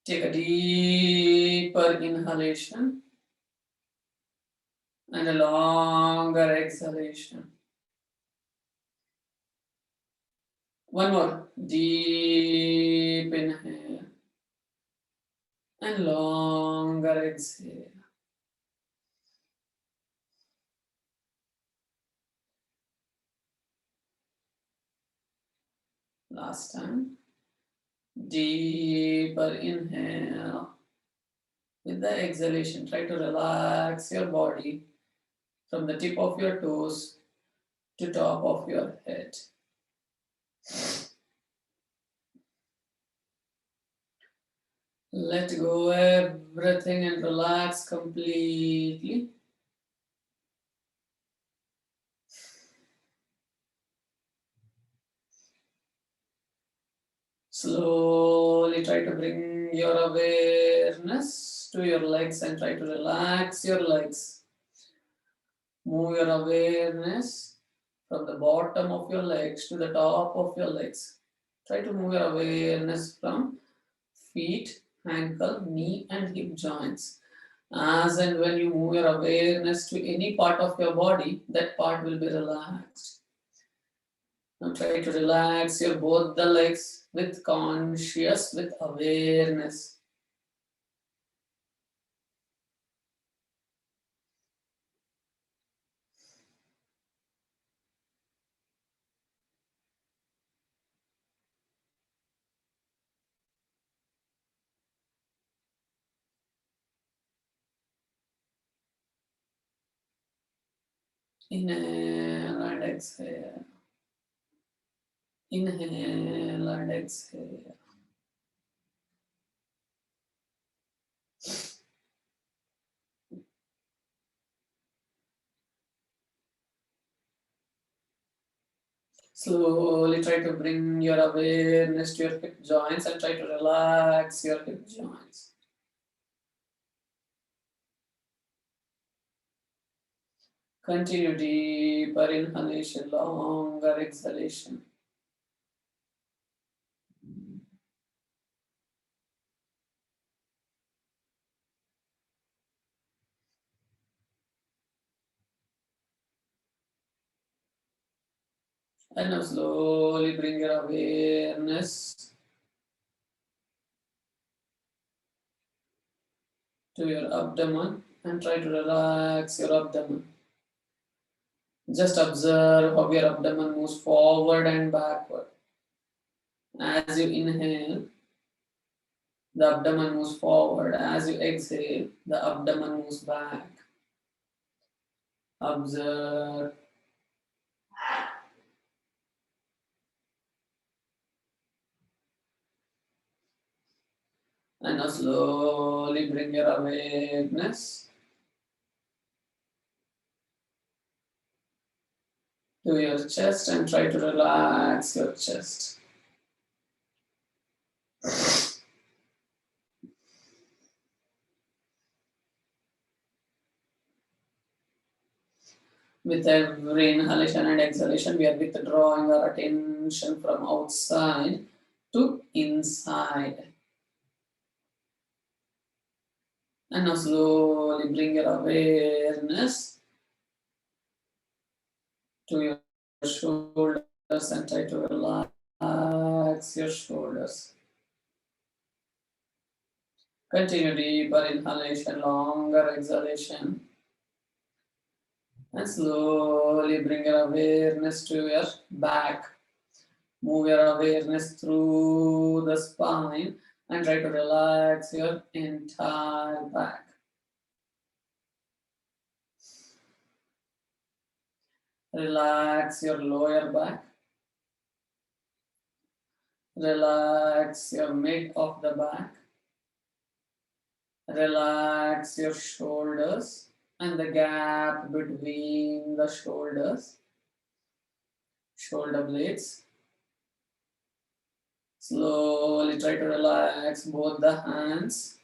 Take a deeper inhalation and a longer exhalation. One more. Deep inhale and longer exhale. Last time. Deeper inhale. With the exhalation, try to relax your body from the tip of your toes to top of your head. Let go everything and relax completely. Slowly try to bring your awareness to your legs and try to relax your legs. Move your awareness from the bottom of your legs to the top of your legs. Try to move your awareness from feet, ankle, knee, and hip joints. As and when you move your awareness to any part of your body, that part will be relaxed. Now try to relax your both the legs with conscious, with awareness. Inhale and exhale. Inhale and exhale. Slowly try to bring your awareness to your hip joints and try to relax your hip joints. Continue deeper inhalation, longer exhalation. And now slowly bring your awareness to your abdomen and try to relax your abdomen. Just observe how your abdomen moves forward and backward. As you inhale, the abdomen moves forward. As you exhale, the abdomen moves back. Observe. And now slowly bring your awareness to your chest and try to relax your chest. With every inhalation and exhalation, we are withdrawing our attention from outside to inside. And now slowly bring your awareness to your shoulders and try to relax your shoulders. Continue deeper inhalation, longer exhalation. And slowly bring your awareness to your back. Move your awareness through the spine and try to relax your entire back. Relax your lower back. Relax your mid of the back. Relax your shoulders and the gap between the shoulders, shoulder blades. Slowly try to relax both the hands.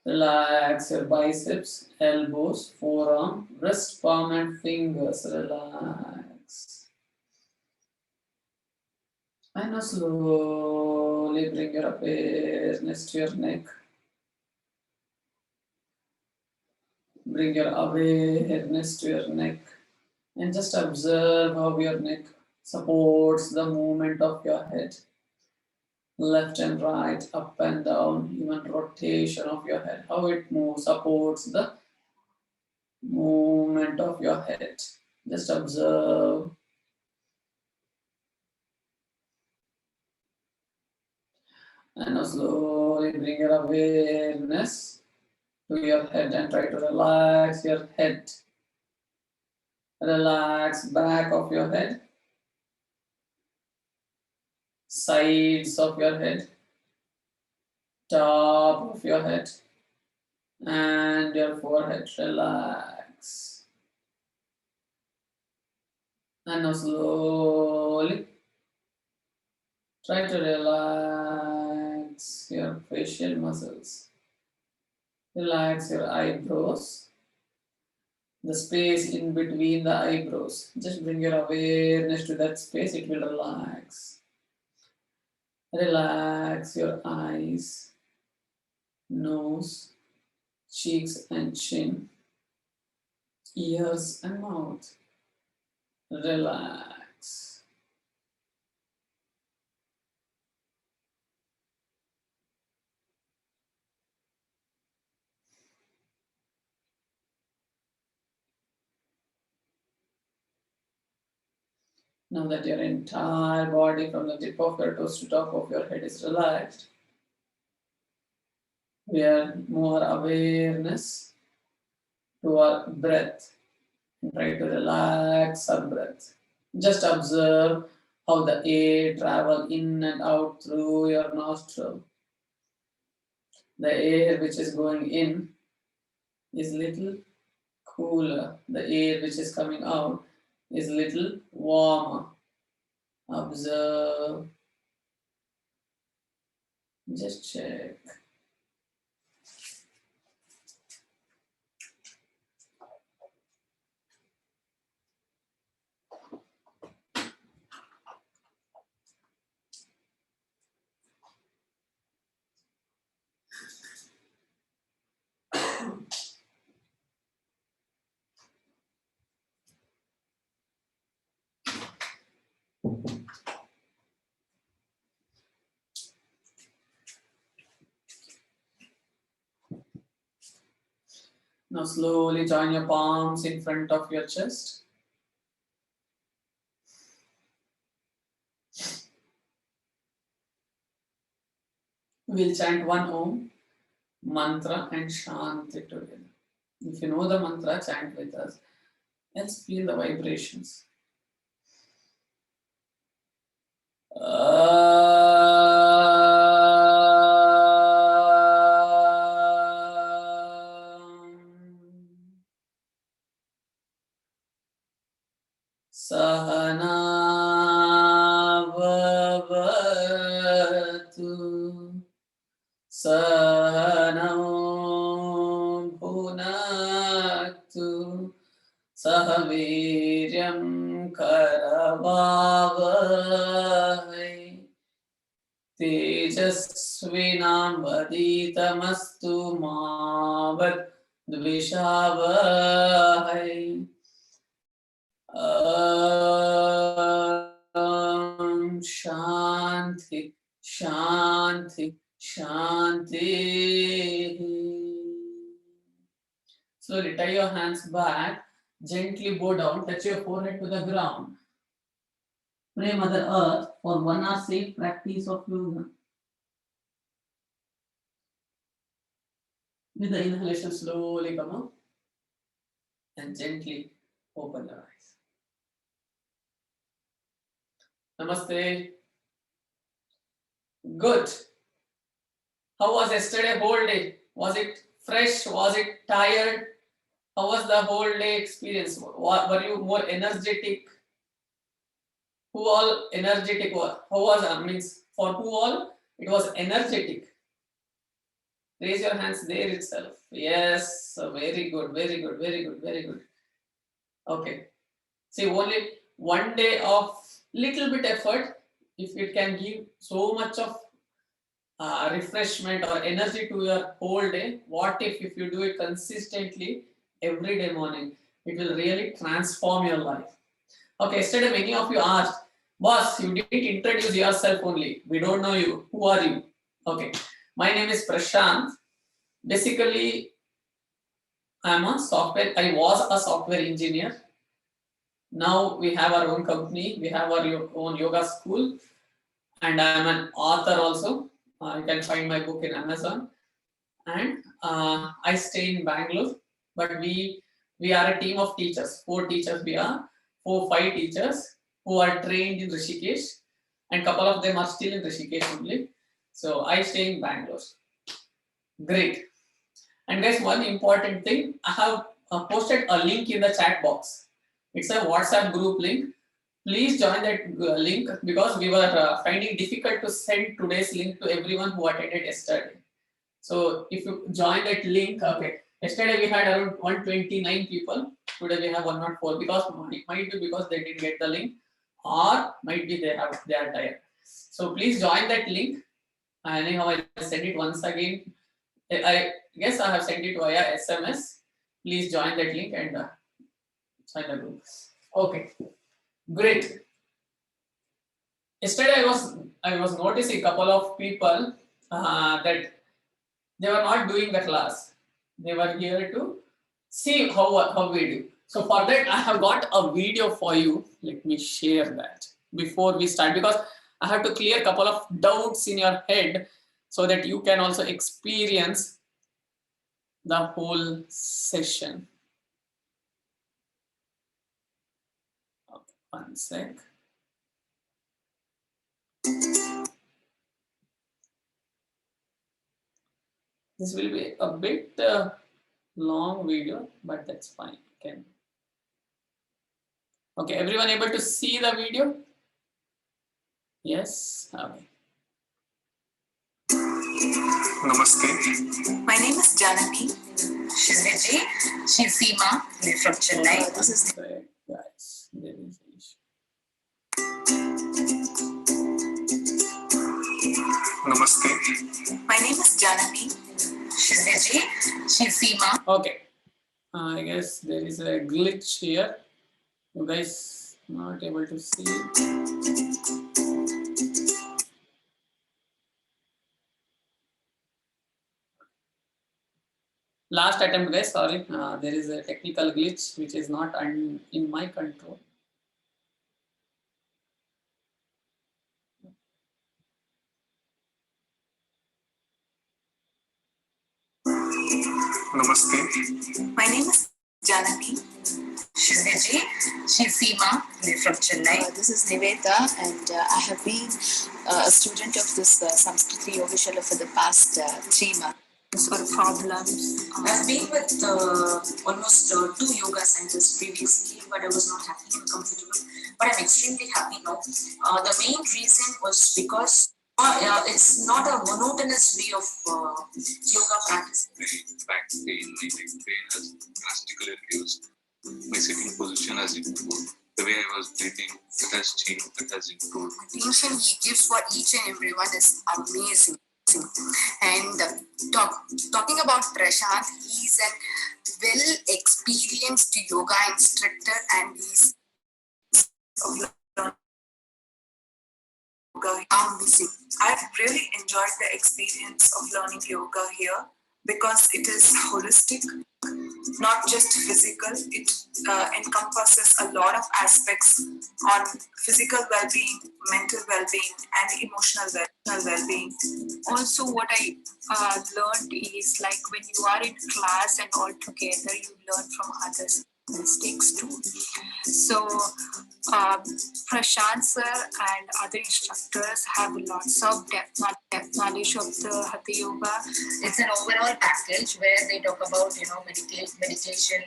Relax your biceps, elbows, forearm, wrist, palm, and fingers. Relax. And now slowly bring your awareness to your neck. Bring your awareness to your neck and just observe how your neck supports the movement of your head. Left and right, up and down, even rotation of your head, how it moves, supports the movement of your head. Just observe. And now slowly bring your awareness to your head and try to relax your head. Relax back of your head, sides of your head, top of your head, and your forehead. Relax. And now slowly try to relax your facial muscles. Relax your eyebrows, the space in between the eyebrows. Just bring your awareness to that space, it will relax. Relax your eyes, nose, cheeks and chin, ears and mouth. Relax. Now that your entire body from the tip of your toes to top of your head is relaxed, we add more awareness to our breath. Try to relax our breath. Just observe how the air travels in and out through your nostril. The air which is going in is little cooler. The air which is coming out is little warmer. Observe. Just check. Now slowly join your palms in front of your chest. We'll chant one Om, mantra and Shanti together. If you know the mantra, chant with us. Let's feel the vibrations. Sahana Bhavatu Sahanam Bhunaktu Sahaviryam Karavavai Tejasvinam Vaditamastu Mavat Dvishavai Shanti, Shanti, Shanti. Slowly tie your hands back, gently bow down, touch your forehead to the ground. Pray Mother Earth for 1 hour safe practice of yoga. With the inhalation, slowly come up and gently open your eyes. Namaste. Good. How was yesterday whole day? Was it fresh? Was it tired? How was the whole day experience? Were you more energetic? Who all energetic was? How was means for who all? It was energetic. Raise your hands there itself. Yes, very good, very good, very good, very good. Okay. See, only 1 day of little bit effort if it can give so much of refreshment or energy to your whole day, what if you do it consistently every day morning? It will really transform your life. Okay, yesterday many of you asked, boss, you didn't introduce yourself only. We don't know you. Who are you? Okay, my name is Prashant. Basically, I was a software engineer. Now we have our own company. We have our own yoga school, and I am an author also. You can find my book in Amazon. And I stay in Bangalore, but we are a team of teachers. 4 teachers we are, 5 teachers who are trained in Rishikesh, and couple of them are still in Rishikesh only. So I stay in Bangalore. Great. And guys, one important thing, I have posted a link in the chat box. It's a WhatsApp group link. Please join that link because we were finding difficult to send today's link to everyone who attended yesterday. So if you join that link, okay. Yesterday we had around 129 people. Today we have 104 because it might be because they didn't get the link, or might be they are tired. So please join that link. Anyhow, I send it once again. I guess I have sent it via SMS. Please join that link and join the group. Okay, great. Yesterday I was noticing a couple of people that they were not doing the class. They were here to see how we do. So for that, I have got a video for you. Let me share that before we start, because I have to clear a couple of doubts in your head so that you can also experience the whole session. Okay, one sec. This will be a bit long video, but that's fine. Okay, everyone able to see the video? Yes. Okay. Namaste. My name is Janani. She's Vijay. She's Seema. We're from Chennai. This is guys. There is an issue. Namaste. My name is Janani. She's Vijay. She's Seema. Okay. I guess there is a glitch here. You guys not able to see. Last attempt, guys. Sorry, there is a technical glitch which is not in my control. Namaste. My name is Janani. She's Vijay. She's Seema. We're from Chennai. This is Niveta, and I have been a student of this Samskriti Yogashala for the past 3 months. Or problems. I've been with almost 2 yoga centers previously, but I was not happy and comfortable. But I'm extremely happy now. The main reason was because it's not a monotonous way of yoga practice. Back pain, my neck pain has drastically reduced. My sitting position has improved. The way I was breathing, that has changed, that has improved. The attention he gives for each and everyone is amazing. And talking about Prashant, he's a well-experienced yoga instructor, and he's amazing. I've really enjoyed the experience of learning yoga here because it is holistic, not just physical. It encompasses a lot of aspects on physical well-being, mental well-being, and emotional well-being. Also, what I learned is, like, when you are in class and all together, you learn from others' mistakes too. So Prashant sir and other instructors have lots of depth knowledge of the Hatha Yoga. It's an overall package where they talk about, meditation,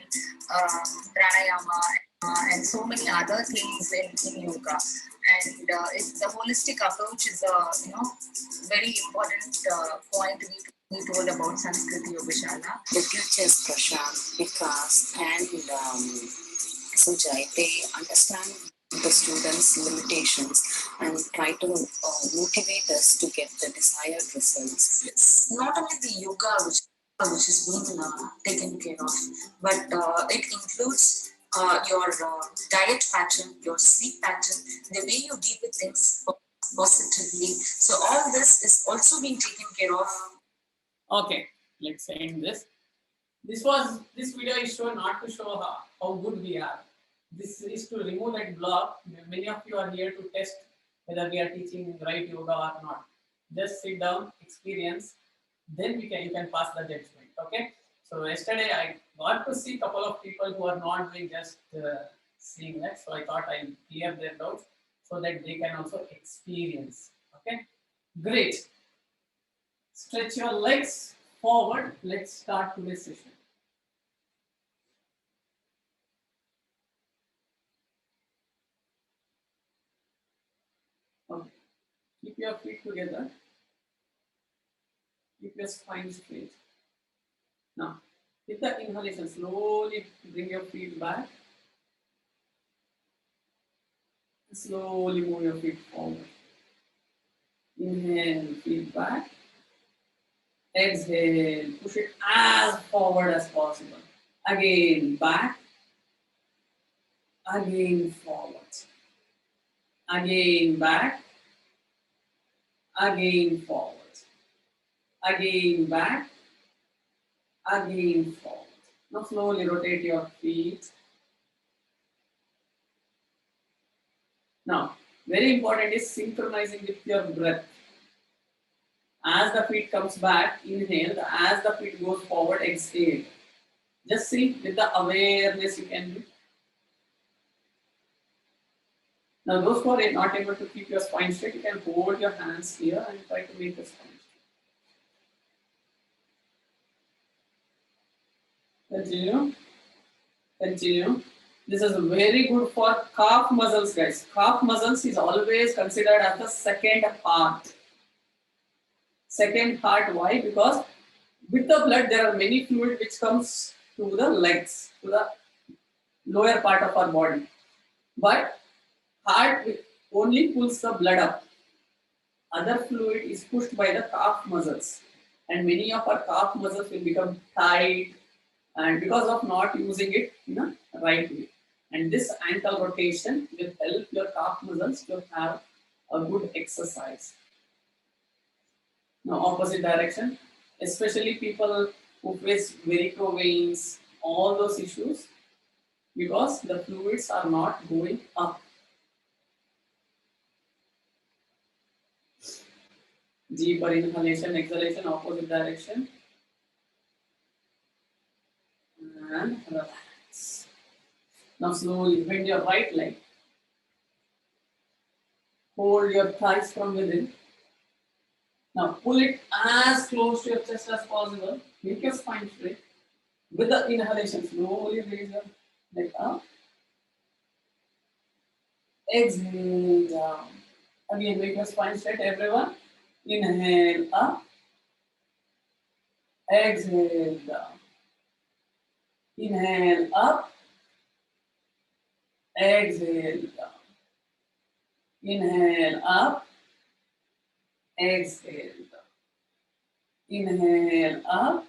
pranayama, and so many other things in yoga. And the holistic approach is a very important point we told about Samskriti Yogashala. The teachers Prashant, Vikas, and Sujay, they understand the students' limitations and try to motivate us to get the desired results. It's not only the yoga which is being taken care of, but it includes your diet pattern, your sleep pattern, the way you deal with things positively. So all this is also being taken care of. Okay, let's end this. This video is shown not to show how good we are. This is to remove that block. Many of you are here to test whether we are teaching right yoga or not. Just sit down, experience, then you can pass the judgment. Okay. So yesterday I got to see a couple of people who are not doing just seeing that. So I thought I'll clear their doubts so that they can also experience. Okay. Great. Stretch your legs forward. Let's start today's session. Okay. Keep your feet together. Keep your spine straight. Now, with the inhalation, slowly bring your feet back. Slowly move your feet forward. Inhale, feet back. Exhale, push it as forward as possible. Again, back. Again, forward. Again, back. Again, forward. Again, back. Again, forward. Now slowly rotate your feet. Now, very important is synchronizing with your breath. As the feet comes back, inhale. As the feet goes forward, exhale. Just see with the awareness you can do. Now, those who are not able to keep your spine straight, you can hold your hands here and try to make the spine straight. Continue. Continue. This is very good for calf muscles, guys. Calf muscles is always considered as the second heart. Second heart, why? Because with the blood, there are many fluid which comes to the legs, to the lower part of our body. But heart only pulls the blood up. Other fluid is pushed by the calf muscles. And many of our calf muscles will become tight and because of not using it in a right way. And this ankle rotation will help your calf muscles to have a good exercise. Now opposite direction, especially people who face varicose veins, all those issues, because the fluids are not going up. Deeper inhalation, exhalation, opposite direction. And relax. Now slowly bend your right leg. Hold your thighs from within. Now pull it as close to your chest as possible. Make your spine straight. With the inhalation, slowly raise your leg up. Exhale down. Again, make your spine straight, everyone. Inhale up. Exhale down. Inhale up. Exhale down. Inhale up. Exhale down. Inhale up.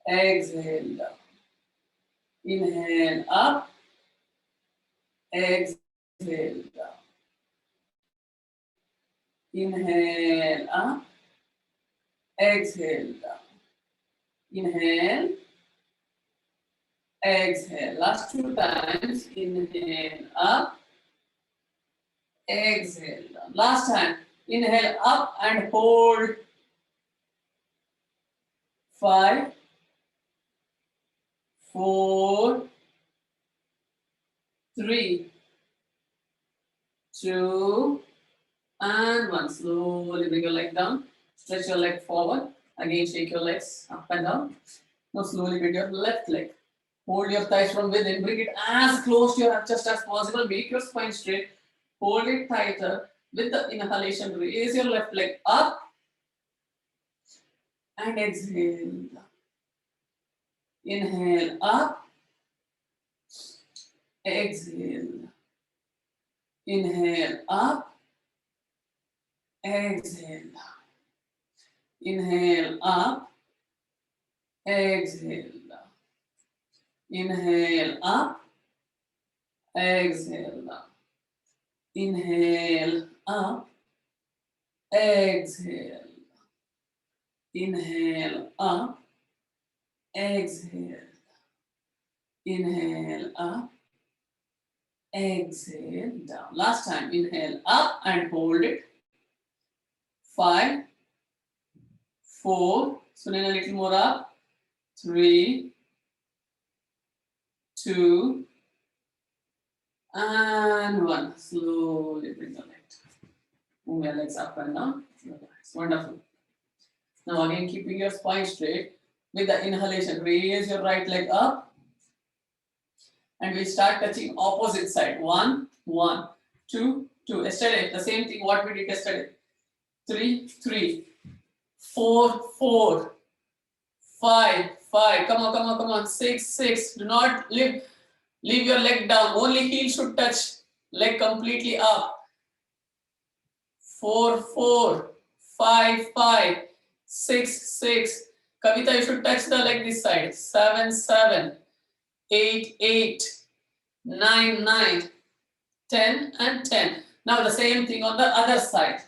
Exhale down. Inhale up. Exhale down. Inhale up. Exhale down. Inhale. Exhale. Last 2 times. Inhale up. Exhale down. Last time. Inhale up and hold. 5, 4, 3, 2, and 1. Slowly bring your leg down. Stretch your leg forward. Again, shake your legs up and down. Now slowly bend your left leg. Hold your thighs from within. Bring it as close to your chest as possible. Make your spine straight. Hold it tighter. With the inhalation, raise your left leg up. And exhale. Inhale up. Exhale. Inhale up, exhale down. Inhale up, exhale down. Inhale up, exhale down. Inhale up, exhale. Inhale up, exhale. Inhale up, exhale down. Last time, inhale up and hold it. 5, 4, Sunil a little more up. 3, 2, and 1. Slowly bring the leg. Move your legs up and down. Relax. Wonderful. Now again, keeping your spine straight. With the inhalation, raise your right leg up. And we start touching opposite side. 1, 1, 2, 2. Yesterday, the same thing what we did yesterday. 3, 3, 4, 4, 5, 5. Come on, come on, come on. 6, 6. Do not leave your leg down. Only heel should touch. Leg completely up. 4, 4, 5, 5, 6, 6. Kavita, you should touch the leg this side. 7, 7, 8, 8, 9, 9, 10, and 10. Now the same thing on the other side.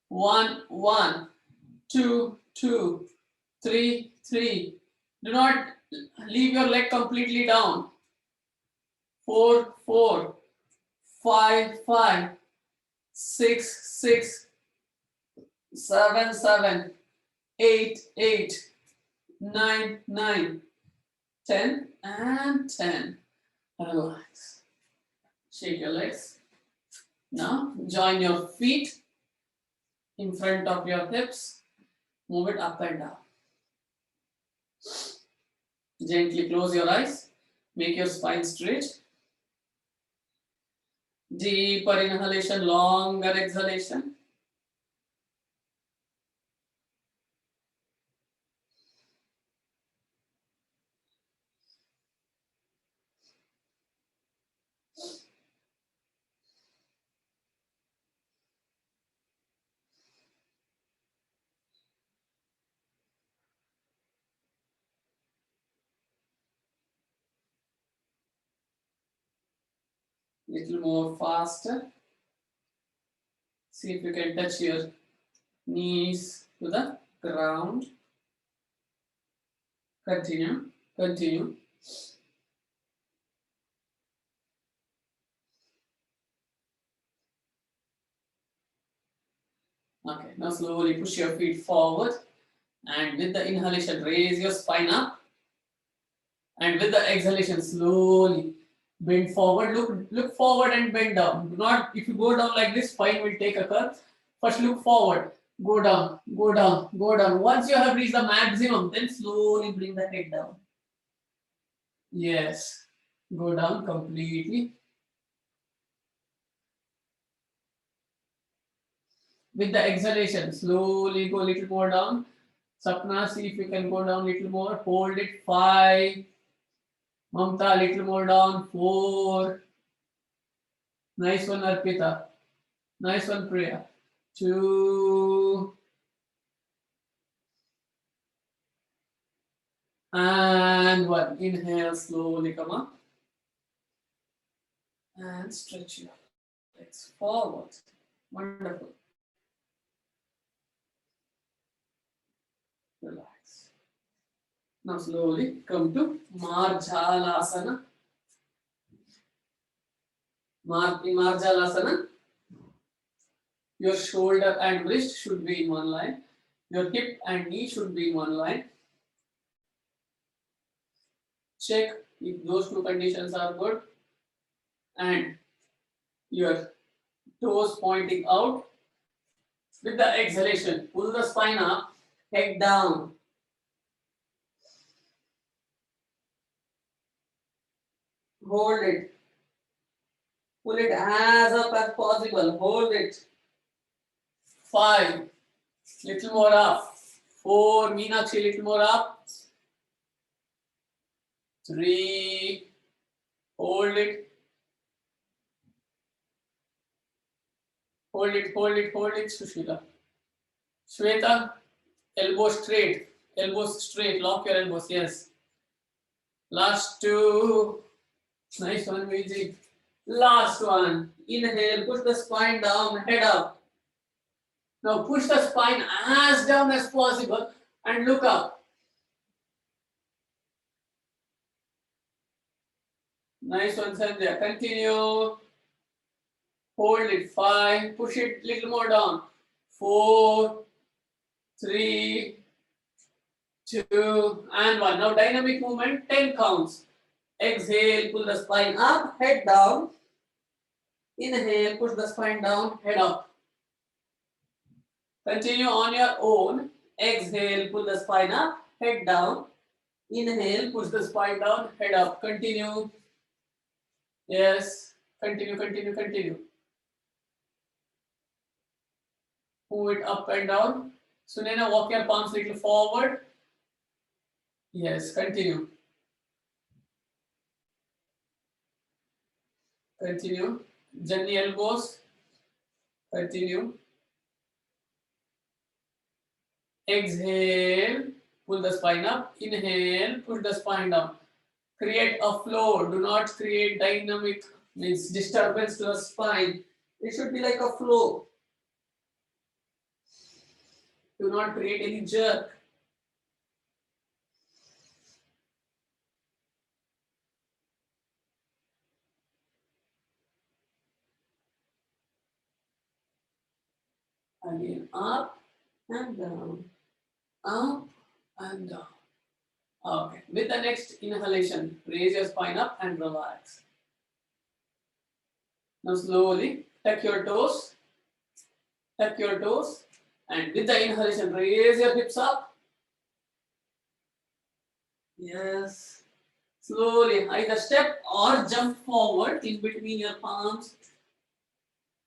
1, 1, 2, 2, 3, 3. Do not leave your leg completely down. 4, 4, 5, 5, 6, 6, 7, 7, 8, 8, 9, 9, 10, and 10. Relax. Shake your legs. Now join your feet in front of your hips. Move it up and down. Gently close your eyes. Make your spine straight. Deeper inhalation, longer exhalation. Little more faster. See if you can touch your knees to the ground. Continue, continue. Okay, now slowly push your feet forward. And with the inhalation, raise your spine up. And with the exhalation, slowly bend forward. Look forward and bend down. Do not, if you go down like this, spine will take a curve. First look forward. Go down, go down, go down. Once you have reached the maximum, then slowly bring the head down. Yes. Go down completely. With the exhalation, slowly go a little more down. Sapna, see if you can go down a little more. Hold it. 5. Mamta, little more down. 4. Nice one, Arpita. Nice one, Priya. 2. And 1. Inhale, slowly come up. And stretch your legs forward. Wonderful. Relax. Now slowly come to Marjalasana. In Marjalasana, your shoulder and wrist should be in one line. Your hip and knee should be in one line. Check if those two conditions are good. And your toes pointing out. With the exhalation, pull the spine up, head down. Hold it. Pull it as up as possible. Hold it. 5. Little more up. 4. Meenakshi, little more up. 3. Hold it. Hold it, hold it, hold it, Sushila. Shweta, elbows straight, lock your elbows, yes. Last two. Nice one, Vijay. Last one. Inhale, push the spine down, head up. Now push the spine as down as possible and look up. Nice one, Sanjay. Continue. Hold it. 5. Push it little more down. 4, 3, 2, and 1. Now dynamic movement, 10 counts. Exhale, pull the spine up, head down. Inhale, push the spine down, head up. Continue on your own. Exhale, pull the spine up, head down. Inhale, push the spine down, head up. Continue. Yes. Continue, continue, continue. Move it up and down. Sunena, walk your palms a little forward. Yes, continue. Continue. Gently elbows. Continue. Exhale, pull the spine up. Inhale, push the spine down. Create a flow. Do not create dynamic, means disturbance to the spine. It should be like a flow. Do not create any jerk. Again, up and down, up and down. Okay, with the next inhalation, raise your spine up and relax. Now slowly tuck your toes, and with the inhalation, raise your hips up. Yes. Slowly, either step or jump forward in between your palms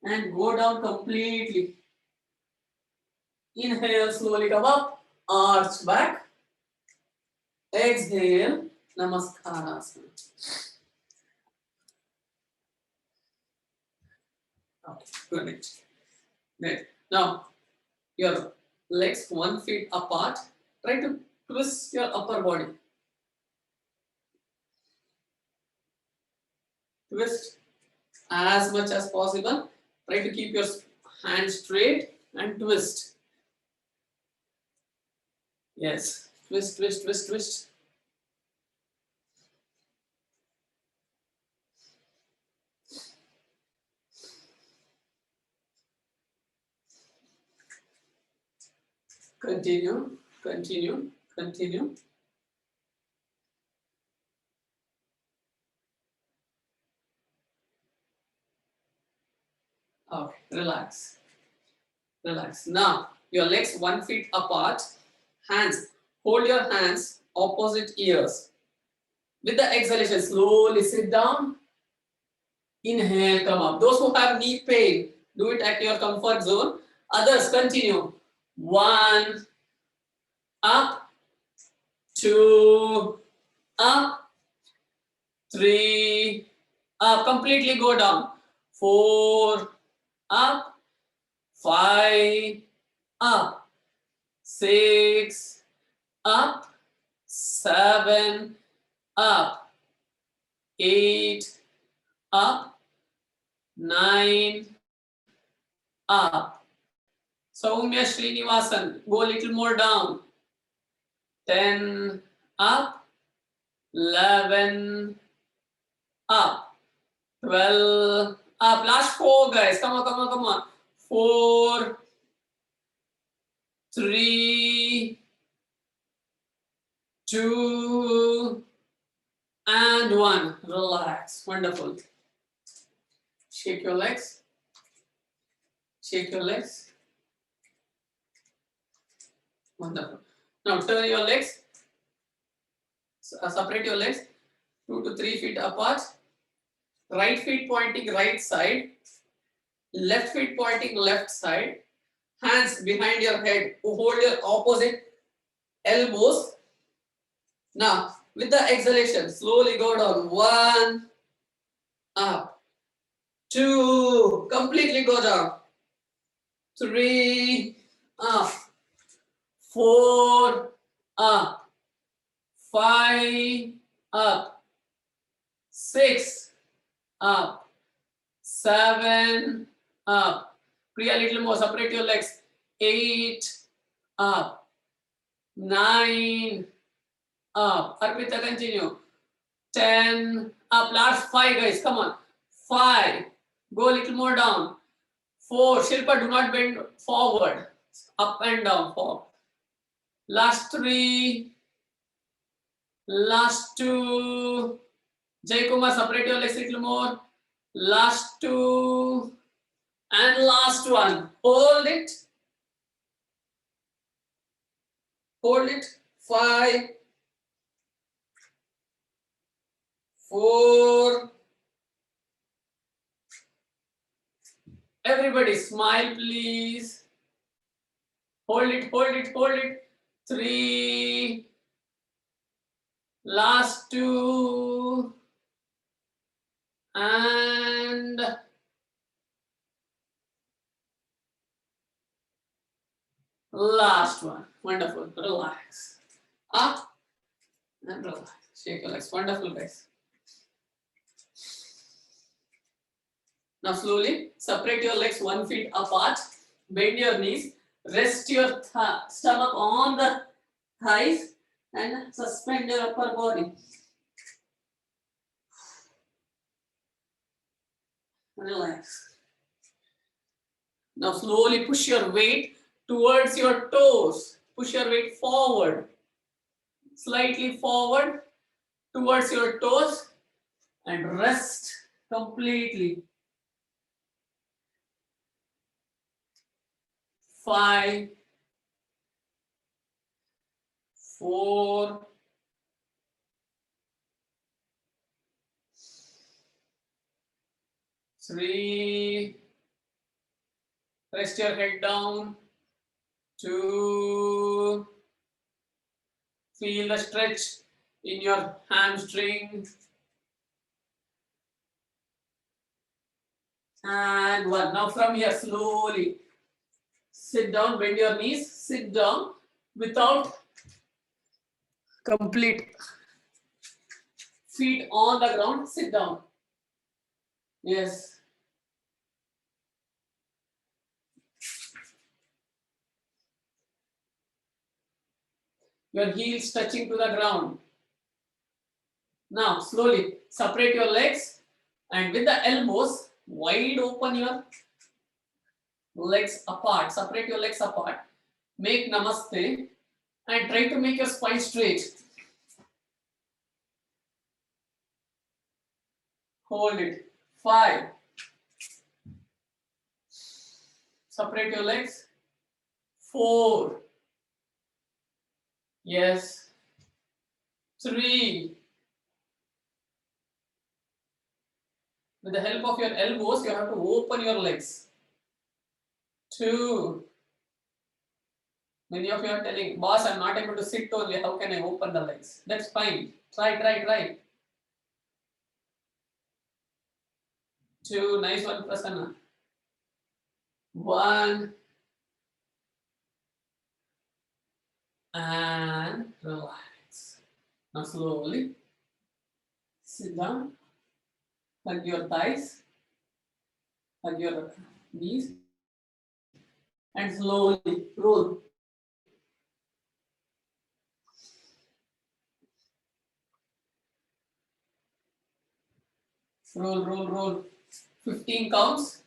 and go down completely. Inhale, slowly come up, arch back. Exhale, Namaskarasana. Okay, good. Great. Now, your legs 1 feet apart. Try to twist your upper body. Twist as much as possible. Try to keep your hands straight and twist. Yes, twist, twist, twist, twist. Continue, continue, continue. Okay, relax. Relax. Now, your legs 1 feet apart. Hands, hold your hands opposite ears. With the exhalation, slowly sit down. Inhale, come up. Those who have knee pain, do it at your comfort zone. Others, continue. 1, up, 2, up, 3, up. Completely go down. 4, up, 5, up. 6, up, 7, up, 8, up, 9, up. Soumya Srinivasan, go a little more down. 10, up, 11, up, 12, up. Last 4, guys. Come on, come on, come on. 4, 3, 2, and 1. Relax. Wonderful. Shake your legs. Shake your legs. Wonderful. Now turn your legs. Separate your legs 2 to 3 feet apart. Right feet pointing right side. Left feet pointing left side. Hands behind your head. Hold your opposite elbows. Now, with the exhalation, slowly go down. 1, up. 2, completely go down. 3, up. 4, up. 5, up. 6, up. 7, up. Priya, little more. Separate your legs. 8, up. 9, up. Arpita, continue. 10, up. Last 5, guys. Come on. 5. Go a little more down. 4. Shilpa, do not bend forward. Up and down. 4. Last 3. Last 2. Jay Kumar, separate your legs a little more. Last 2. And last 1. Hold it. Hold it. 5. 4. Everybody smile, please. Hold it, hold it, hold it. 3. Last 2. And last one. Wonderful. Relax. Up and relax. Shake your legs. Wonderful, guys. Now slowly separate your legs 1 feet apart. Bend your knees. Rest your stomach on the thighs and suspend your upper body. Relax. Now slowly push your weight towards your toes. Push your weight forward. Slightly forward towards your toes and rest completely. 5, 4, 3. Rest your head down. 2. Feel the stretch in your hamstring. And 1. Now from here, slowly sit down, bend your knees, sit down without complete feet on the ground, sit down. Yes. Your heels touching to the ground. Now slowly separate your legs and with the elbows wide open your legs apart. Separate your legs apart. Make namaste and try to make your spine straight. Hold it. 5. Separate your legs. 4. Yes. 3. With the help of your elbows, you have to open your legs. 2. Many of you are telling, boss, I'm not able to sit only. How can I open the legs? That's fine. Try. 2. Nice one, Prasanna. 1. And relax. Now slowly sit down. Hug your thighs. Hug your knees. And slowly roll. Roll. 15 counts.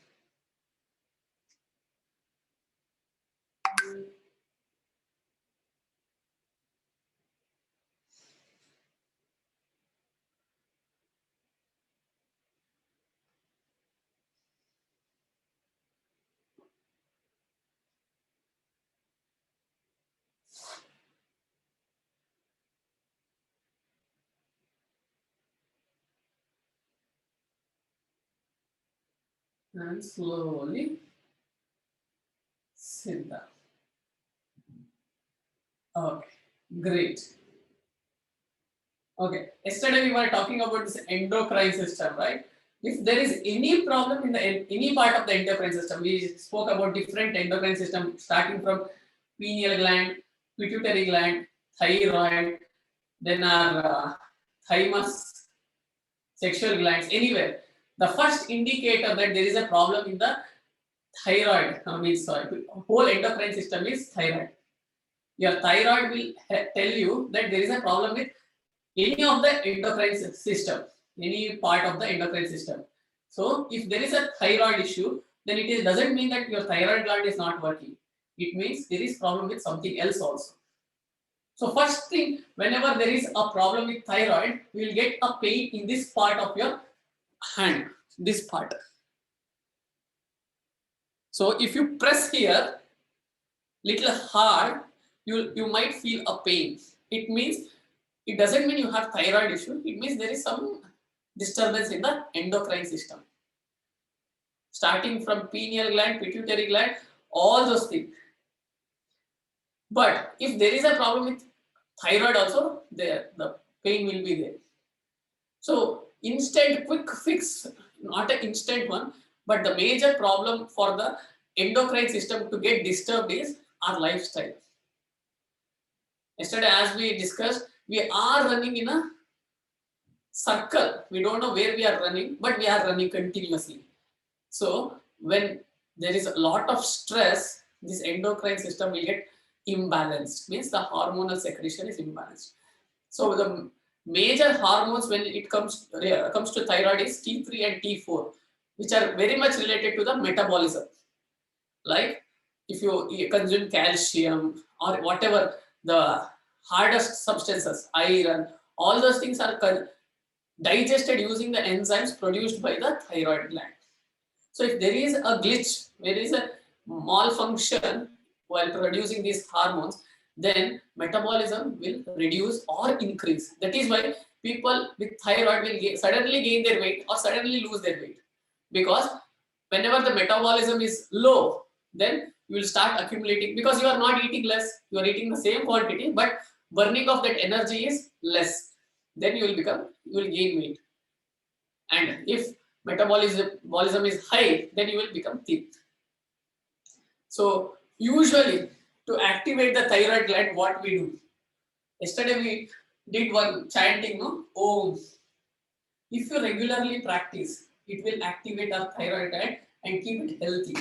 And slowly sit down. Okay, great. Okay, yesterday we were talking about this endocrine system, right? If there is any problem in the any part of the endocrine system, we spoke about different endocrine system starting from pineal gland, pituitary gland, thyroid, then our thymus, sexual glands, anywhere. The first indicator that there is a problem in the thyroid, means whole endocrine system is thyroid. Your thyroid will tell you that there is a problem with any of the endocrine system, any part of the endocrine system. So if there is a thyroid issue, then it doesn't mean that your thyroid gland is not working. It means there is problem with something else also. So first thing, whenever there is a problem with thyroid, we will get a pain in this part of your hand, this part. So if you press here little hard, you might feel a pain. It means, it doesn't mean you have thyroid issue. It means there is some disturbance in the endocrine system. Starting from pineal gland, pituitary gland, all those things. But if there is a problem with thyroid also, the pain will be there. So instant quick fix, not an instant one, but the major problem for the endocrine system to get disturbed is our lifestyle. Yesterday, as we discussed, we are running in a circle. We don't know where we are running, but we are running continuously. So when there is a lot of stress, this endocrine system will get imbalanced, means the hormonal secretion is imbalanced. So the major hormones when it comes to thyroid is T3 and T4, which are very much related to the metabolism. Like if you consume calcium or whatever, the hardest substances, iron, all those things are digested using the enzymes produced by the thyroid gland. So if there is a glitch, there is a malfunction while producing these hormones, then metabolism will reduce or increase. That is why people with thyroid will suddenly gain their weight or suddenly lose their weight, because whenever the metabolism is low, then you will start accumulating, because you are not eating less, you are eating the same quantity, but burning of that energy is less. Then you will gain weight. And if metabolism is high, then you will become thin. So usually to activate the thyroid gland, what we do? Yesterday we did one chanting, no? Om. If you regularly practice, it will activate our thyroid gland and keep it healthy.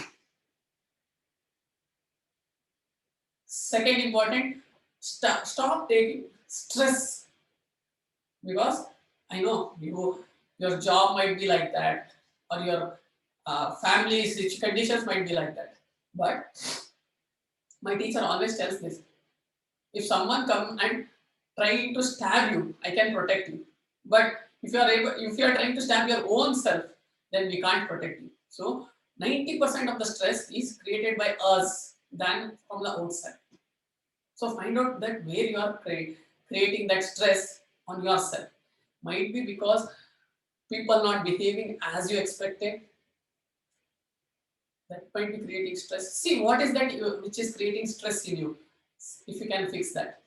Second important, stop taking stress, because I know your job might be like that, or your family conditions might be like that. But my teacher always tells this: if someone come and trying to stab you, I can protect you. But if you are trying to stab your own self, then we can't protect you. So 90% of the stress is created by us than from the outside. So find out that where you are creating that stress on yourself. Might be because people not behaving as you expected. That might be creating stress. See what is that which is creating stress in you. If you can fix that.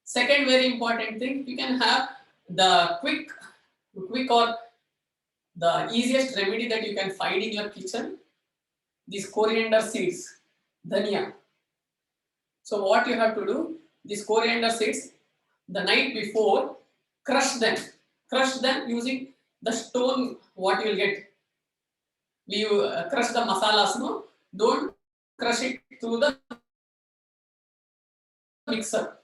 Second very important thing, you can have the quick or the easiest remedy that you can find in your kitchen. These coriander seeds, dhania. So what you have to do, these coriander seeds, the night before, crush them using the stone. What you will get, you crush the masalas, no? Don't crush it through the mixer,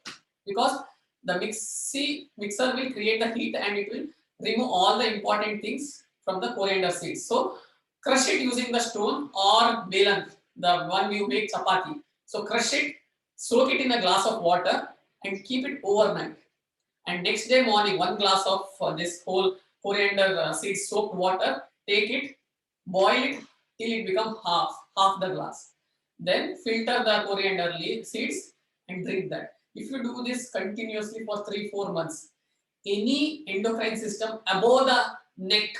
because the mixer will create the heat and it will remove all the important things from the coriander seeds. So crush it using the stone or belan, the one you make chapati. So crush it, soak it in a glass of water and keep it overnight. And next day morning, 1 glass of this whole coriander seeds soaked water, take it, boil it till it becomes half the glass. Then filter the coriander seeds and drink that. If you do this continuously for 3-4 months, any endocrine system above the neck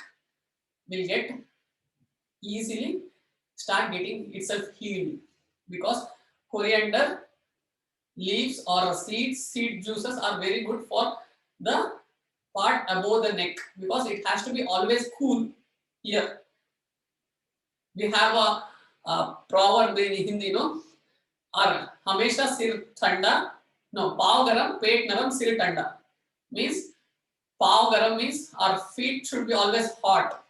will get easily start getting itself healed, because coriander leaves or seed juices are very good for the part above the neck, because it has to be always cool. Here we have a proverb in Hindi, no? Ar hamesha sir thanda, no, pav garam, pet naram, sir tanda. Means pav garam means our feet should be always hot.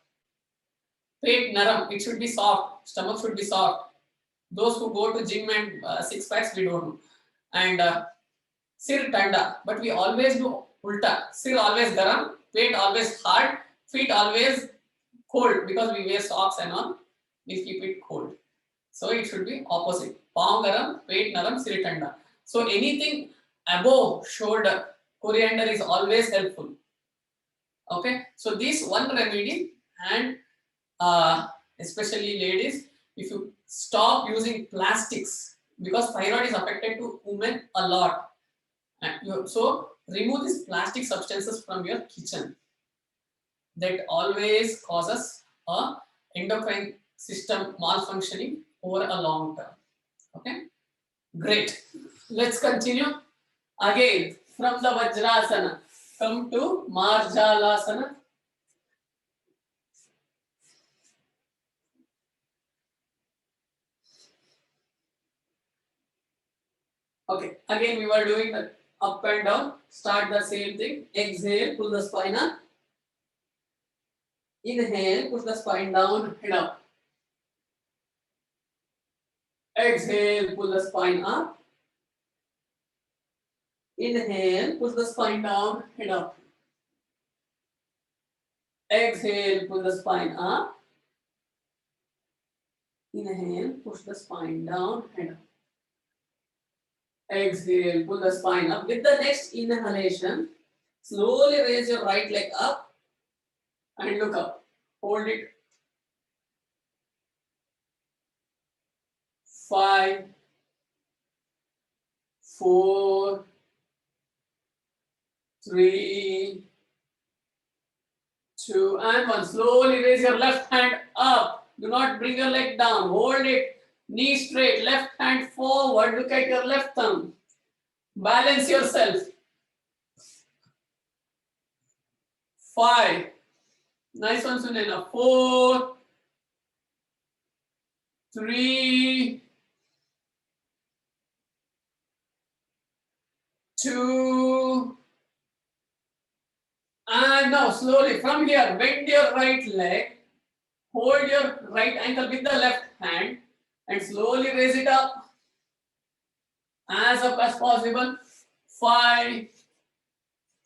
Pet naram, it should be soft. Stomach should be soft. Those who go to gym and six packs, we don't do. And sir tanda, but we always do ulta. Sir always garam, pet always hard, feet always cold because we wear socks and all. We keep it cold. So it should be opposite. Pav garam, pet naram, sir tanda. So anything above shoulder, coriander is always helpful. Okay, so this one remedy, and especially ladies, if you stop using plastics, because thyroid is affected to women a lot. So remove these plastic substances from your kitchen. That always causes a endocrine system malfunctioning over a long term. Okay, great. Let's continue. Again, from the Vajrasana, come to Marjalasana. Okay, again we were doing the up and down. Start the same thing. Exhale, pull the spine up. Inhale, push the spine down, head up. Exhale, pull the spine up. Inhale, push the spine down, head up. Exhale, pull the spine up. Inhale, push the spine down, head up. Exhale, pull the spine up. With the next inhalation, slowly raise your right leg up and look up. Hold it. 5, 4, 3, 2, and 1. Slowly raise your left hand up. Do not bring your leg down. Hold it. Knee straight. Left hand forward. Look at your left thumb. Balance yourself. 5. Nice one, Sunila. 4, 3, 2, and now slowly from here, bend your right leg, hold your right ankle with the left hand, and slowly raise it up as possible. 5,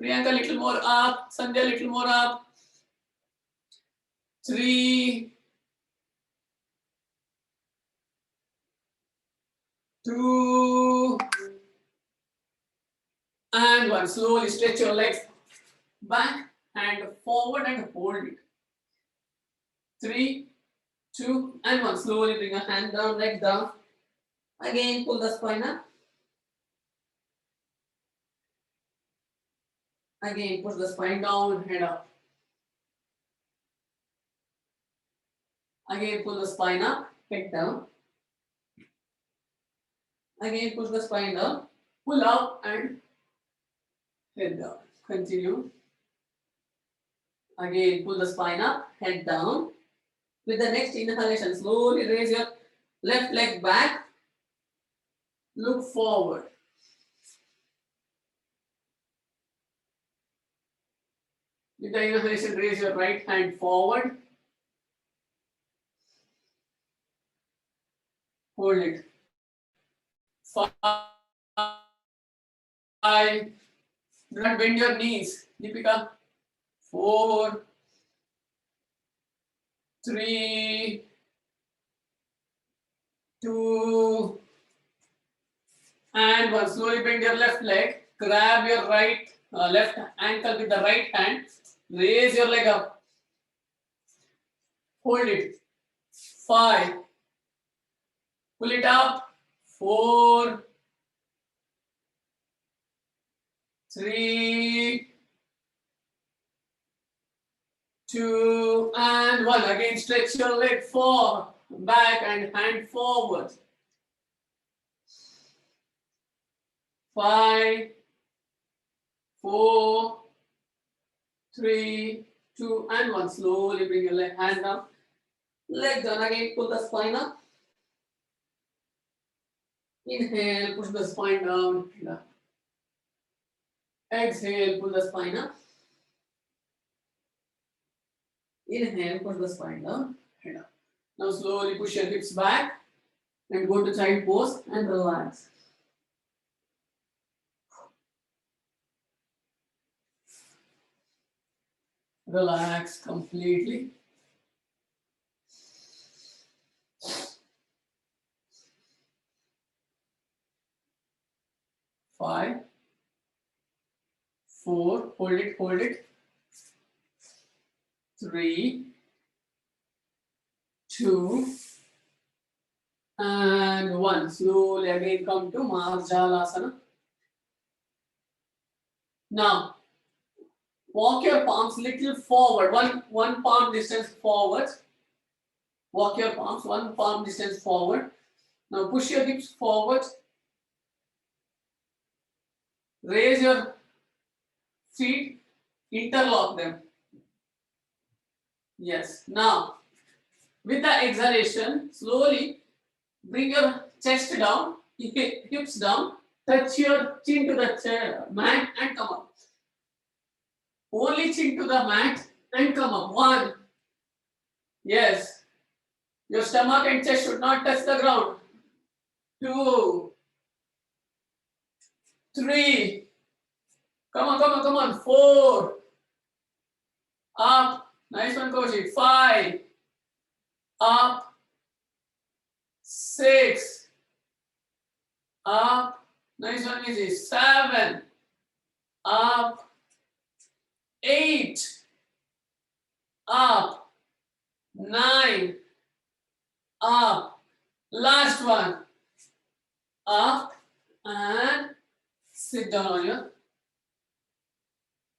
Priyanka little more up, Sandhya little more up. 3, 2, and 1. Slowly stretch your legs back and forward and hold it. 3, 2, and 1. Slowly bring your hand down, leg down. Again, pull the spine up. Again, push the spine down, head up. Again, pull the spine up, head down. Again, push the spine down, pull up and head down. Continue. Again, pull the spine up, head down. With the next inhalation, slowly raise your left leg back. Look forward. With the inhalation, raise your right hand forward. Hold it. 5. Do not bend your knees. Deepika. 4, 3, 2, and 1. Slowly bend your left leg. Grab your left ankle with the right hand. Raise your leg up. Hold it. 5. Pull it up. 4, 3, 2, and 1. Again, stretch your leg forward, back, and hand forward. 5, 4, 3, 2 and 1. Slowly bring your leg, hand down, leg down. Again, pull the spine up. Inhale, push the spine down. Exhale, pull the spine up. Inhale, push the spine down. Head up. Now slowly push your hips back and go to child pose and relax. Relax completely. 5, 4, hold it. 3, 2, and 1. Slowly again come to Marjalasana. Now, walk your palms little forward, one palm distance forward. Walk your palms one palm distance forward. Now push your hips forward. Raise your feet, interlock them. Yes. Now, with the exhalation, slowly bring your chest down, hips down, touch your chin to the chair, mat and come up. Only chin to the mat and come up. 1. Yes. Your stomach and chest should not touch the ground. 2, 3. Come on. 4. Up. Nice one, Kaushik. 5. Up. 6. Up. Nice one, Missy. 7. Up. 8. Up. 9. Up. Last one. Up and sit down on your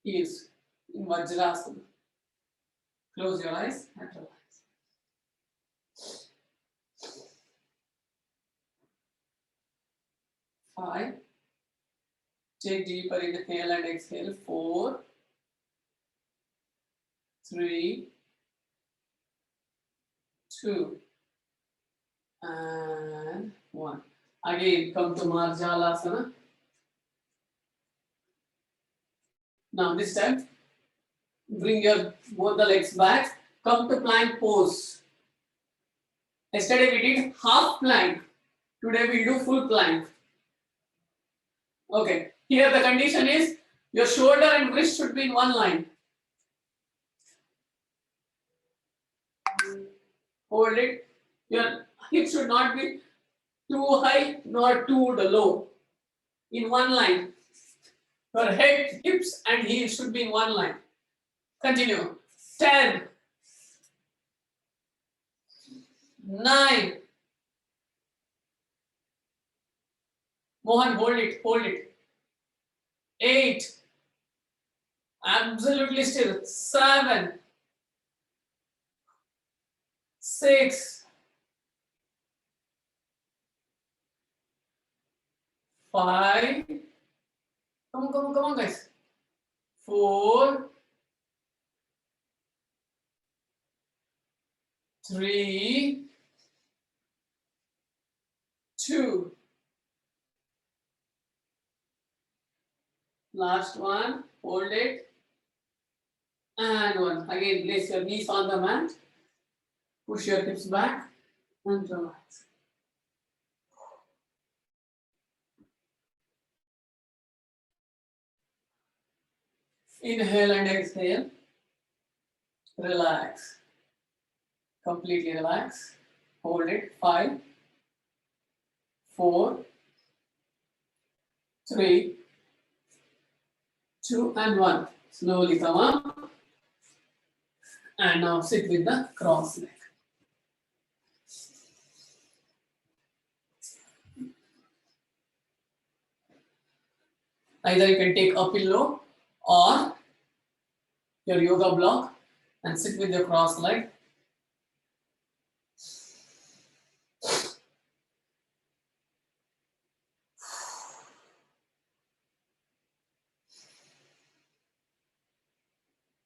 heels in Vajrasana. Close your eyes and relax. 5. Take deeper inhale and exhale. 4, 3, 2, and 1. Again, come to Marjalasana. Now this time, bring your both the legs back. Come to plank pose. Yesterday we did half plank. Today we do full plank. Okay. Here the condition is your shoulder and wrist should be in one line. Hold it. Your hip should not be too high nor too low. In one line. Your head, hips and heels should be in one line. Continue. 10, 9. Mohan, hold it. 8. Absolutely still. 7, 6, 5. Come on, guys. 4, 3, 2. Last one. Hold it. And 1. Again, place your knees on the mat. Push your hips back and relax. Inhale and exhale. Relax. Completely relax. Hold it. 5, 4, 3, 2, and 1. Slowly come up. And now sit with the cross leg. Either you can take a pillow or your yoga block and sit with your cross leg.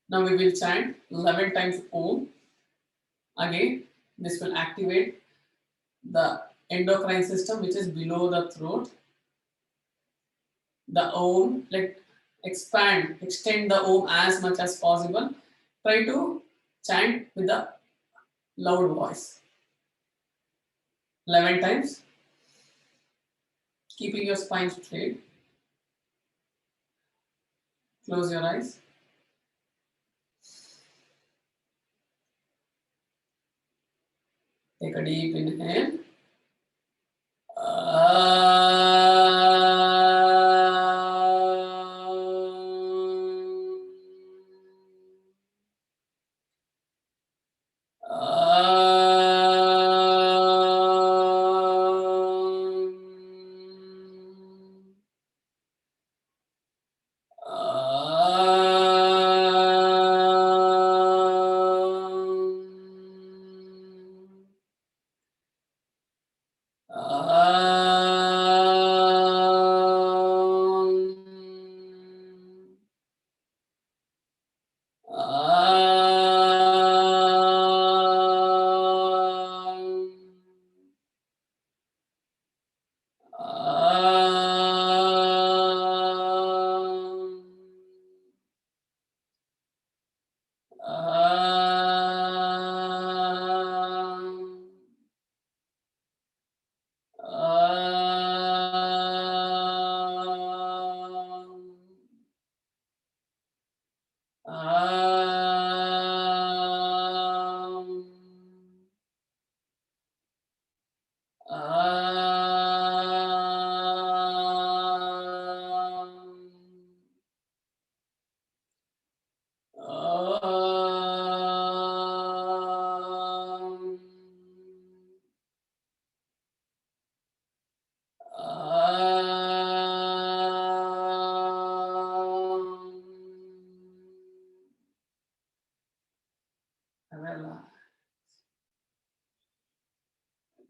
Now we will chant 11 times Om. Again, this will activate the endocrine system which is below the throat. The Om, like extend the Om as much as possible. Try to chant with a loud voice. 11 times, keeping your spine straight. Close your eyes. Take a deep inhale.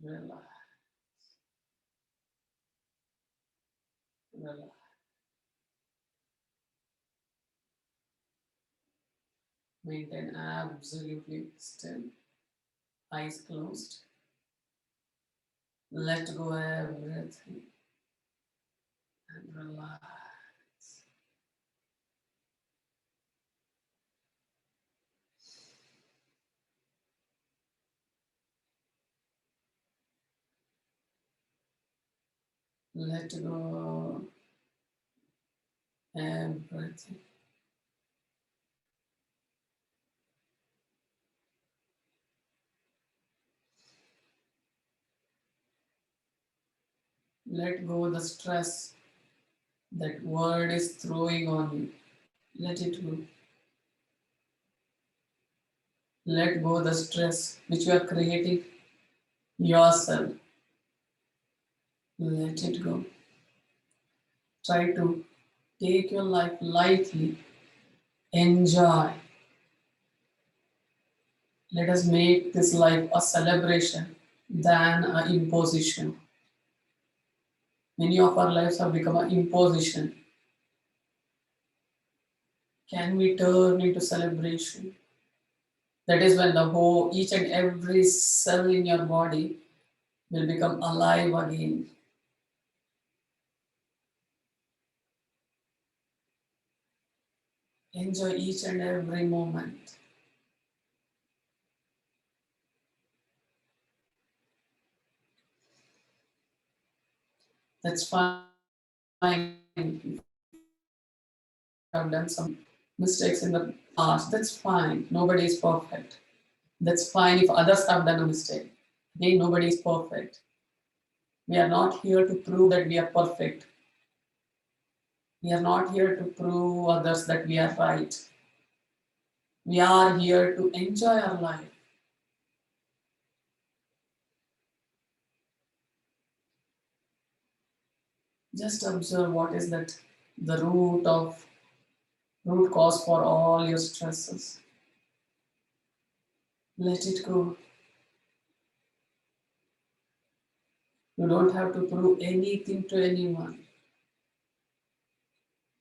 Relax. Maintain absolutely still, eyes closed. Let go everything and relax. Let go everything. Let go the stress that world is throwing on you. Let it go. Let go the stress which you are creating yourself. Let it go. Try to take your life lightly. Enjoy. Let us make this life a celebration than an imposition. Many of our lives have become an imposition. Can we turn into celebration? That is when the whole, each and every cell in your body will become alive again. Enjoy each and every moment. That's fine. If I've done some mistakes in the past, that's fine. Nobody is perfect. That's fine if others have done a mistake. Again, nobody is perfect. We are not here to prove that we are perfect. We are not here to prove others that we are right. We are here to enjoy our life. Just observe what is that the root cause for all your stresses. Let it go. You don't have to prove anything to anyone.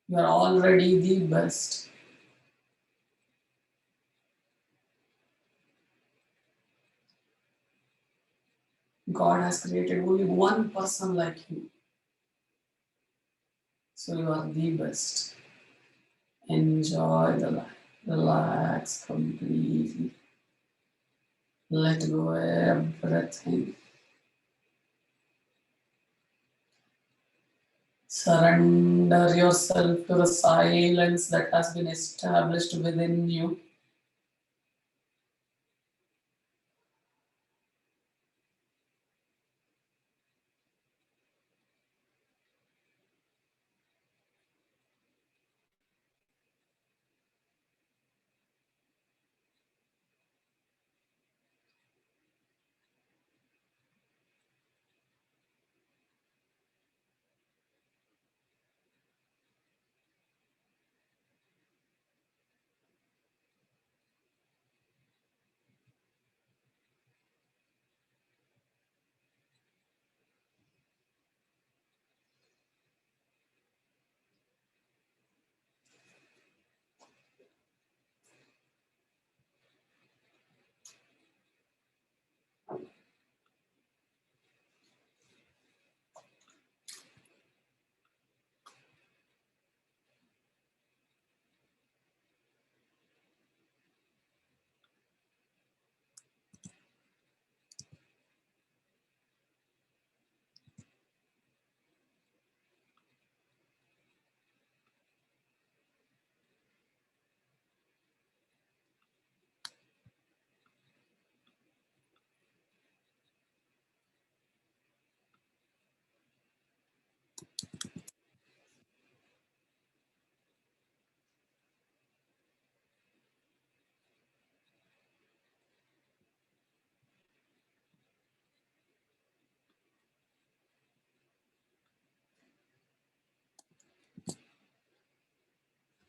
You are already the best. God has created only one person like you. So you are the best. Enjoy the life. Relax completely. Let go everything. Surrender yourself to the silence that has been established within you.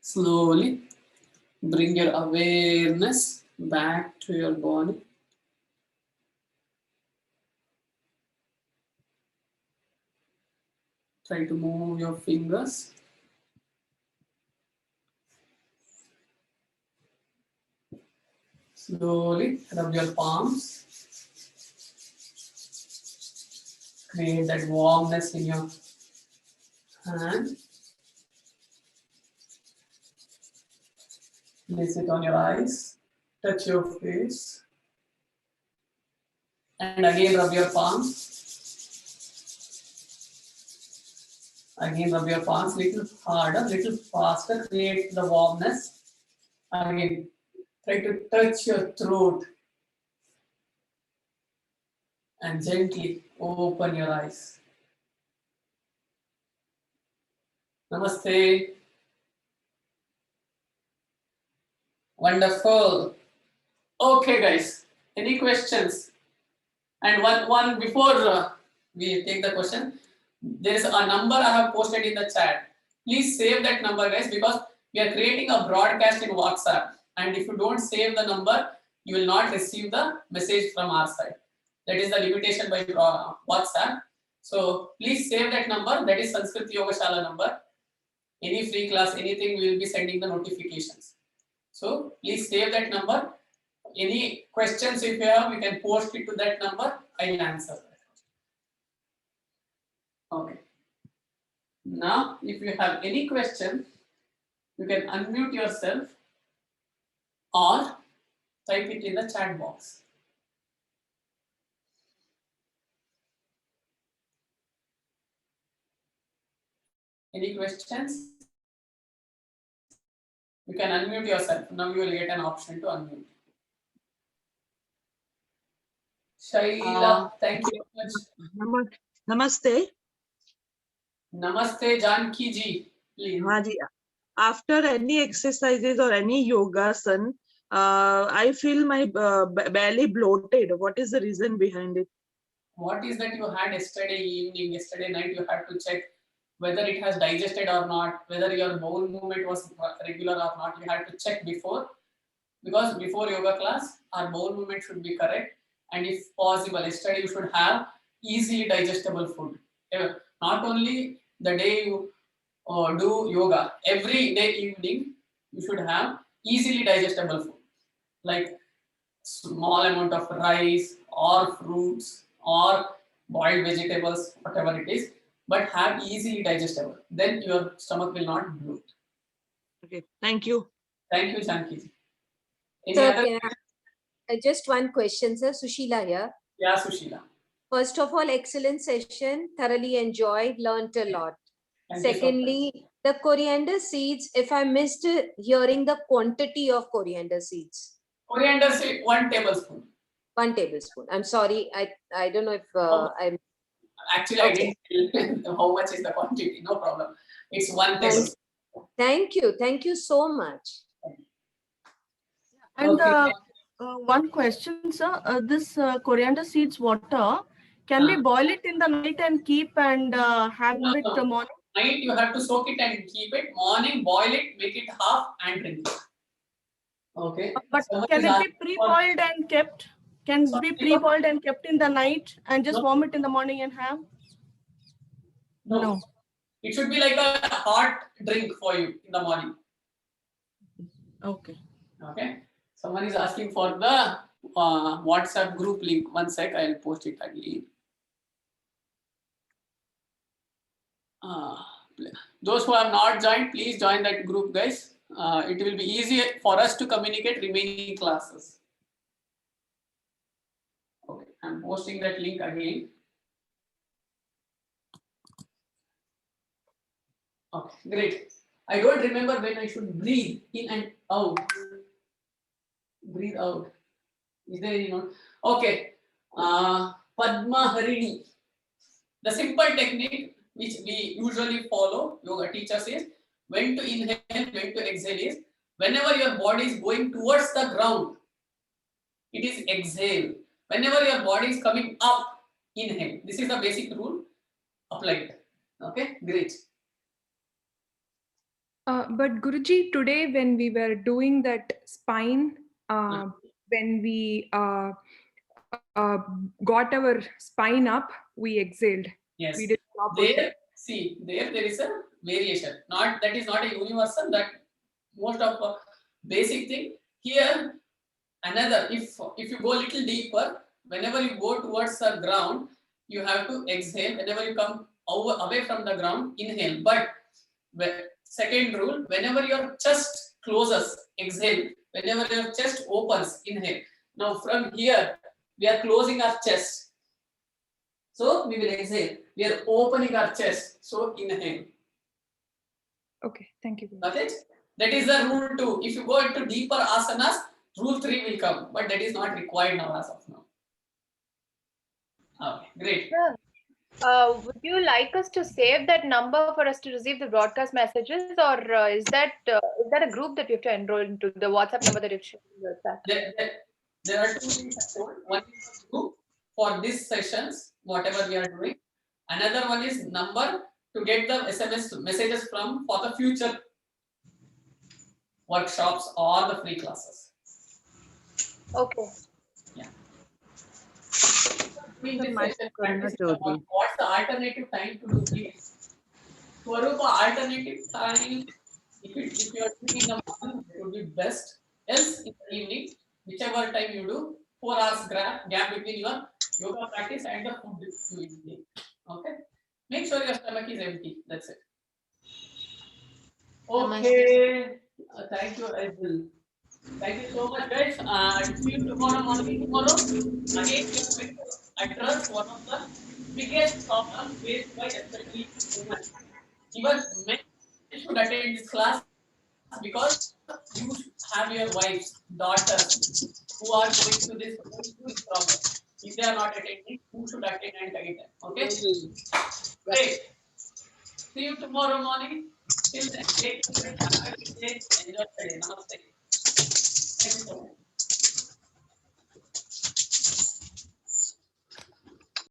Slowly bring your awareness back to your body. Try to move your fingers. Slowly rub your palms. Create that warmness in your hand. Place it on your eyes. Touch your face. And again rub your palms. Again rub your palms. Little harder, little faster. Create the warmness. Again, try to touch your throat. And gently open your eyes. Namaste. Wonderful. Okay, guys. Any questions? And one before we take the question, there is a number I have posted in the chat. Please save that number, guys, because we are creating a broadcast in WhatsApp. And if you don't save the number, you will not receive the message from our side. That is the limitation by WhatsApp. So please save that number. That is Sanskrit Yogashala number. Any free class, anything, we will be sending the notifications. So please save that number. Any questions if you have, you can post it to that number. I will answer that. Okay. Now, if you have any question, you can unmute yourself or type it in the chat box. Any questions? You can unmute yourself. Now you will get an option to unmute. Shaila, thank you very much. Namaste. Namaste, Janki ji. Please. हाँ जी. After any exercises or any yogasan, I feel my belly bloated. What is the reason behind it? What is that you had yesterday evening, yesterday night? You had to check whether it has digested or not, whether your bowel movement was regular or not. You had to check before, because before yoga class, our bowel movement should be correct. And if possible, yesterday you should have easily digestible food. Not only the day you do yoga, every day evening you should have easily digestible food, like small amount of rice or fruits or boiled vegetables, whatever it is, but have easily digestible. Then your stomach will not bloat. Okay, thank you. Thank you, Janki. Any Sir, other? can just one question, sir. Sushila here. Yeah, Sushila. First of all, excellent session. Thoroughly enjoyed, learnt a lot. Thank you so much. Secondly, the coriander seeds, if I missed hearing the quantity of coriander seeds. Coriander seed, 1 tablespoon. 1 tablespoon. I'm sorry. I don't know if Oh. I'm. Actually, Okay. I didn't tell how much is the quantity. No problem. It's 1 tablespoon. Thank you. Thank you so much. And Okay. one question, sir. This coriander seeds water, can we boil it in the night and keep and have No, it no. morning? Night you have to soak it and keep it. Morning, boil it, make it half and drink it. Okay. But Someone can is it be asking for- pre-boiled and kept? Can it be Sorry, pre-boiled and kept in the night and just No. warm it in the morning and have? No. It should be like a hot drink for you in the morning. Okay. Okay. Someone is asking for the WhatsApp group link. 1 sec, I'll post it again. Those who have not joined, please join that group, guys. It will be easier for us to communicate remaining classes. Okay, I'm posting that link again. Okay, great. I don't remember when I should breathe in and out. Breathe out. Is there any note? Okay. Padma Harini. The simple technique which we usually follow, yoga teacher says, when to inhale, when to exhale is, whenever your body is going towards the ground, it is exhale. Whenever your body is coming up, inhale. This is the basic rule applied. Okay, great. But Guruji, today when we were doing that spine, when we got our spine up, we exhaled. Yes. We did the opposite. There, see, there is a variation. That is not a universal. That most of a basic thing. Here, another. If you go a little deeper, whenever you go towards the ground, you have to exhale. Whenever you come away from the ground, inhale. But second rule: whenever your chest closes, exhale. Whenever your chest opens, inhale. Now from here, we are closing our chest. So we will exhale. We are opening our chest. So inhale. Okay, thank you. Got it? That is the rule 2. If you go into deeper asanas, rule 3 will come, but that is not required now as of now. Okay, great. Would you like us to save that number for us to receive the broadcast messages, or is that a group that you have to enroll into, the WhatsApp number that you've shared? There are 2 things I told. One is group for these sessions, whatever we are doing. Another one is number to get the SMS messages from for the future workshops or the free classes. Okay. Yeah. My What's the alternative time to do this? Swarupa, alternative time, if you are doing in the morning, it would be best. Else in the evening, whichever time you do, 4 hours gap between your yoga practice and the food you eat. Okay? Make sure your stomach is empty. That's it. Okay. Thank you, Aizil. Thank you so much, guys. See you tomorrow morning. Tomorrow, again, we are going to address one of the biggest problems faced by especially women. Even men should attend this class because you have your wives, daughters who are going through this problem. If they are not attending, who should attend and guide them? Okay? Great. See you tomorrow morning. Till then, take care. Have a good day. Enjoy the day. Namaste. Thank you so much.